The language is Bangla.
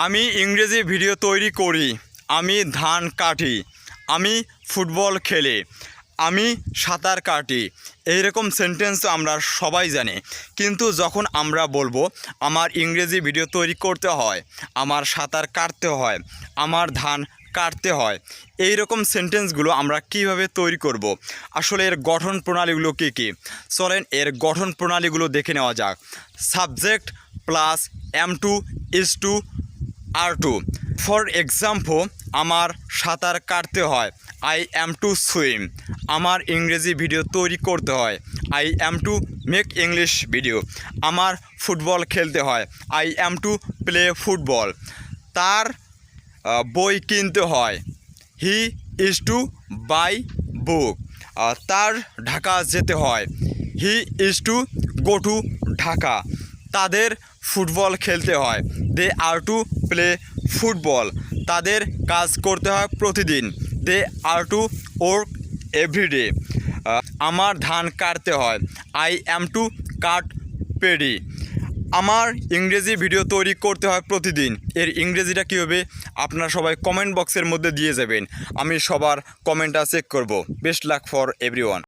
আমি ইংরেজি ভিডিও তৈরি করি, আমি ধান কাটি, আমি ফুটবল খেলি, আমি সাঁতার কাটি। এইরকম সেন্টেন্স তো আমরা সবাই জানি, কিন্তু যখন আমরা বলবো আমার ইংরেজি ভিডিও তৈরি করতে হয়, আমার সাঁতার কাটতে হয়, আমার ধান কাটতে হয়, এই রকম সেন্টেন্সগুলো আমরা কিভাবে তৈরি করব। আসলে এর গঠন প্রণালীগুলো কী কী, চলেন এর গঠন প্রণালীগুলো দেখে নেওয়া যাক। Subject plus M2 R2। For example, আমার সাঁতার কাটতে হয়, আই অ্যাম টু সুইম। আমার ইংরেজি ভিডিও তৈরি করতে হয়, I am to make English video. আমার ফুটবল খেলতে হয়, I am to play football. তার বই কিনতে হয়, হি ইজ টু বাই বুক। তার ঢাকা যেতে হয়, he is to go to Dhaka. তাদের ফুটবল খেলতে হয়, দে আর টু প্লে ফুটবল। তাদের কাজ করতে হয় প্রতিদিন, দে আর টু ওয়ার্ক এভরিডে। আমার ধান কাটতে হয়, I am two cut paddy. আমার ইংরেজি ভিডিও তৈরি করতে হয় প্রতিদিন। এর ইংরেজিটা কী হবে আপনারা সবাই কমেন্ট বক্সের মধ্যে দিয়ে যাবেন, আমি সবার কমেন্টটা চেক করব। Best luck for everyone.